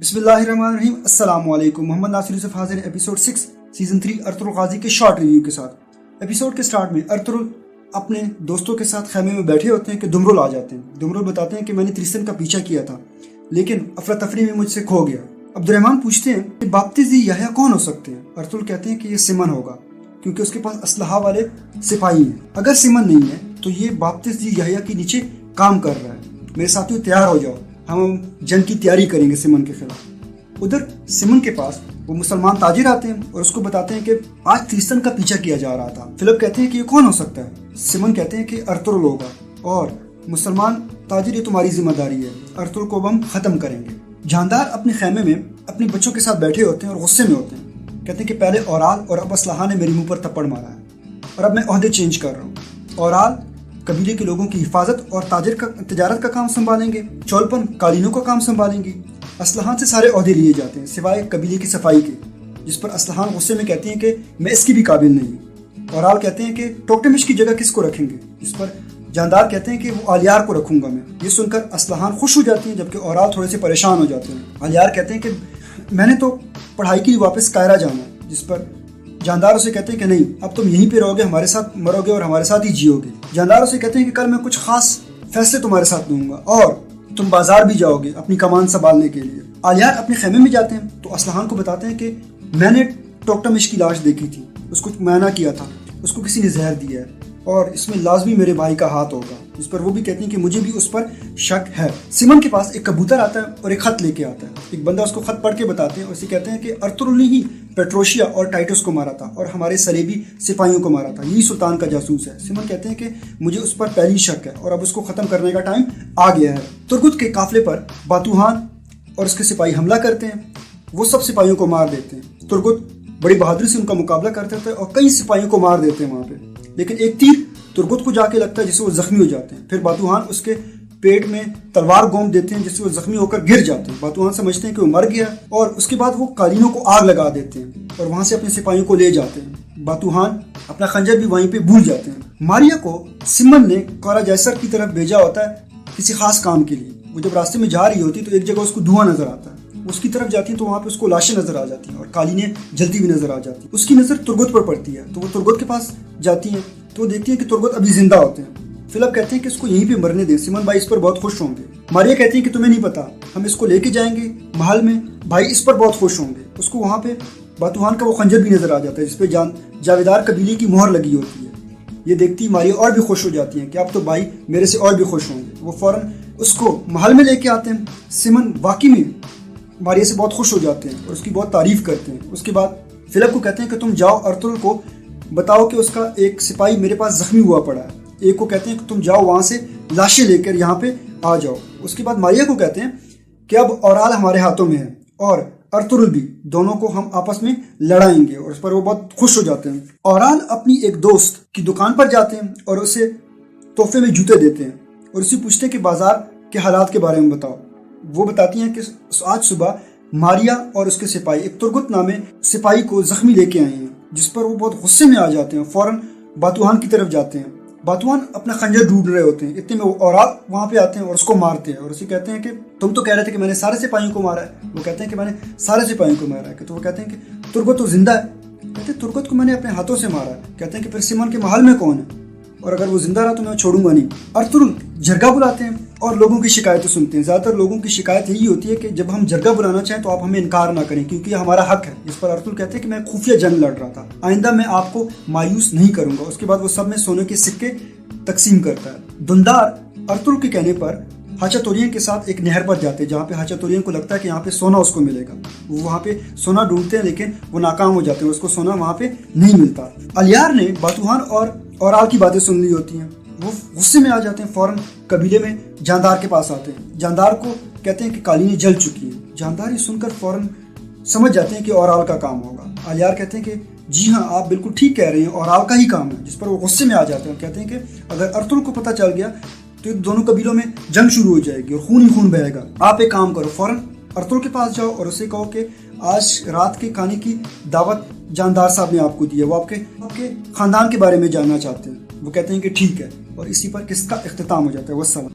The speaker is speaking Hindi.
बिस्मिल्लाहिर्रहमानिर्रहीम। अस्सलाम वालेकुम। मोहम्मद नासिर यूसुफ हाजिर एपिसोड 6 सीजन 3 अर्तुगरुल गाजी के शॉर्ट रिव्यू के साथ। एपिसोड के स्टार्ट में अर्तुगरुल अपने दोस्तों के साथ खैमे में बैठे होते हैं कि दुमरुल आ जाते हैं। दुमरुल बताते हैं कि मैंने त्रिसन का पीछा किया था लेकिन अफरा तफरी में मुझसे खो गया। अब्दुर्रहमान पूछते हैं कि बाप्तिज़ी यहया कौन हो सकते हैं। अर्तुगरुल कहते हैं कि ये सिमन होगा क्योंकि उसके पास असलहा वाले सिपाही हैं। अगर सिमन नहीं है तो ये बाप्तिज़ी यहया के नीचे काम कर रहा है। मेरे साथियों तैयार हो जाओ, हम जंग की तैयारी करेंगे सिमन के खिलाफ। उधर सिमन के पास वो मुसलमान ताजिर आते हैं और उसको बताते हैं कि आज त्रिसन का पीछा किया जा रहा था। फिलिप कहते हैं कि ये कौन हो सकता है। सिमन कहते हैं कि अर्तुगरुल होगा और मुसलमान ताजिर ये तुम्हारी जिम्मेदारी है, अर्तुगरुल को हम खत्म करेंगे। जानदार अपने खैमे में अपने बच्चों के साथ बैठे होते हैं और गुस्से में होते हैं। कहते हैं कि पहले औराल और अब असलहा ने मेरे मुंह पर थप्पड़ मारा है और अब मैं ओहदे चेंज कर रहा हूँ। औराल कबीले के लोगों की हिफाजत और तजारत का काम संभालेंगे, चौलपन कालीनों का काम संभालेंगे। असलहान से सारे ओहदे लिए जाते हैं सिवाय कबीले की सफाई के, जिस पर असलहान गुस्से में कहती हैं कि मैं इसकी भी काबिल नहीं हूँ। औराल कहते हैं कि टोकटमिश की जगह किसको रखेंगे, जिस पर जानदार कहते हैं कि वो आलियार को रखूंगा मैं। ये सुनकर असलहान खुश हो जाती हैं जबकि औराल थोड़े से परेशान हो जाते हैं। आलियार कहते हैं कि मैंने तो पढ़ाई के लिए वापस कायरा जाना है, जिस पर जानदार उसे कहते हैं कि नहीं, अब तुम यहीं पे रहोगे, हमारे साथ मरोगे और हमारे साथ ही जियोगे। जानदार उसे कहते हैं कि कल मैं कुछ खास फैसले तुम्हारे साथ लूंगा और तुम बाजार भी जाओगे अपनी कमान संभालने के लिए। आलियार अपने खेमे में जाते हैं तो असलहान को बताते हैं कि मैंने टोकटमिश की लाश देखी थी, उसको मुआयना किया था, उसको किसी ने जहर दिया है और इसमें लाजमी मेरे भाई का हाथ होगा। इस पर वो भी कहती हैं कि मुझे भी उस पर शक है। सिमन के पास एक कबूतर आता है और एक खत लेके आता है। एक बंदा उसको खत पढ़ के बताते हैं और उसे कहते हैं कि अर्तुगरुल ने ही पेट्रोशिया और टाइटस को मारा था और हमारे सलेबी सिपाहियों को मारा था, यही सुल्तान का जासूस है। सिमन कहते हैं कि मुझे उस पर पहली शक है और अब उसको खत्म करने का टाइम आ गया है। तुर्गुत के काफिले पर बातूहान और उसके सिपाही हमला करते हैं, वो सब सिपाहियों को मार देते हैं। तुर्गुत बड़ी बहादुरी से उनका मुकाबला करते थे और कई सिपाहियों को मार देते हैं वहाँ पे, लेकिन एक तीर तुर्गुत को जाके लगता है जिससे वो जख्मी हो जाते हैं। फिर बातूहान उसके पेट में तलवार गोम देते हैं जिससे वो जख्मी होकर गिर जाते हैं। बातूहान समझते हैं कि वो मर गया और उसके बाद वो कालीनों को आग लगा देते हैं और वहां से अपने सिपाहियों को ले जाते हैं। बातूहान अपना खंजर भी वहीं पे भूल जाते हैं। मारिया को सिमन ने कोरा जैसर की तरफ भेजा होता है किसी खास काम के लिए। वो जब रास्ते में जा रही होती है तो एक जगह उसको धुआं नजर आता है, उसकी तरफ जाती है तो वहाँ पे उसको लाशें नजर आ जाती हैं और कालीनें जलती हुई नजर आ जाती हैं। उसकी नजर तुर्गुत पर पड़ती है तो वो तुर्गुत के पास जाती है तो वो देखती है कि तुर्गुत अभी जिंदा होते हैं। फिलिप कहते हैं कि इसको यहीं पे मरने दें, सिमन भाई इस पर बहुत खुश होंगे। मारिया कहती है कि तुम्हें नहीं पता, हम इसको लेके जाएंगे महल में, भाई इस पर बहुत खुश होंगे। उसको वहाँ पे बातूहान का वो खंजर भी नजर आ जाता है जिसपे जावेदार कबीले की मोहर लगी होती है। ये देखती मारिया और भी खुश हो जाती है कि अब तो भाई मेरे से और भी खुश होंगे। वो फौरन उसको महल में लेके आते हैं। सिमन वाकई में मारिया से बहुत खुश हो जाते हैं और उसकी बहुत तारीफ करते हैं। उसके बाद फिलिप को कहते हैं कि तुम जाओ अर्तुगरुल को बताओ कि उसका एक सिपाही मेरे पास जख्मी हुआ पड़ा है। एक को कहते हैं कि तुम जाओ वहां से लाशें लेकर यहाँ पे आ जाओ। उसके बाद मारिया को कहते हैं कि अब औराल हमारे हाथों में है और अर्तुगरुल भी, दोनों को हम आपस में लड़ाएंगे और उस पर वो बहुत खुश हो जाते हैं। औराल अपनी एक दोस्त की दुकान पर जाते हैं और उसे तोहफे में जूते देते हैं और उससे पूछते हैं कि बाजार के हालात के बारे में बताओ। वो बताती हैं कि आज सुबह मारिया और उसके सिपाही एक तुर्गुत नामे सिपाही को जख्मी लेके आए हैं, जिस पर वो बहुत गुस्से में आ जाते हैं। फौरन बातूहान की तरफ जाते हैं। बातूहान अपना खंजर ढूंढ रहे होते हैं, इतने में वो औराल वहां पे आते हैं और उसको मारते हैं और उसे कहते हैं कि तुम तो कह रहे थे कि मैंने सारे सिपाहियों को मारा है। वो कहते हैं कि मैंने सारे सिपाहियों को मारा है। तो वो कहते हैं कि तुर्गुत तो जिंदा है। कहते हैं तुर्गुत को मैंने अपने हाथों से मारा है। कहते हैं कि फिर सिमन के महल में कौन है और अगर वो जिंदा रहा तो मैं छोड़ूंगा नहीं। अर्तुगरुल जरगा बुलाते हैं और लोगों की शिकायतें सुनते हैं। ज़्यादातर लोगों की शिकायत यही होती है कि जब हम जरगा बुलाना चाहें तो आप हमें इनकार ना करें क्योंकि ये हमारा हक है। इस पर अर्तुगरुल कहते हैं कि मैं खुफिया जंग लड़ रहा था, आइंदा मैं आपको मायूस नहीं करूंगा। उसके बाद वो सब में सोने के सिक्के तकसीम करता है। दुंदार अर्तुगरुल के कहने पर हाचातुर्यन के साथ एक नहर पर जाते हैं जहाँ पे हाचातुर्यन को लगता है कि यहाँ पे सोना उसको मिलेगा। वो वहाँ पे सोना ढूंढते हैं लेकिन वो नाकाम हो जाते हैं, उसको सोना वहाँ पे नहीं मिलता। अलियार ने बातूहान और औराल की बातें सुन ली होती हैं, वो गुस्से में आ जाते हैं। फौरन कबीले में जानदार के पास आते हैं। जानदार को कहते हैं कि कालीनें जल चुकी हैं। जानदार ये सुनकर फौरन समझ जाते हैं कि औराल का काम होगा। अलियार कहते हैं कि जी हाँ, आप बिल्कुल ठीक कह रहे हैं, औराल का ही काम है। जिस पर वो गुस्से में आ जाते हैं। कहते हैं कि अगर अर्तुगरुल को पता चल गया तो दोनों कबीलों में जंग शुरू हो जाएगी और खून ही खून बहेगा। आप एक काम करो, फौरन अर्तुगरुल के पास जाओ और उसे कहो कि आज रात के खाने की दावत जानदार साहब ने आपको दी है, वो आपके खानदान के बारे में जानना चाहते हैं। वो कहते हैं कि ठीक है और इसी पर किसका इख्तिताम हो जाता है। वस्सलाम।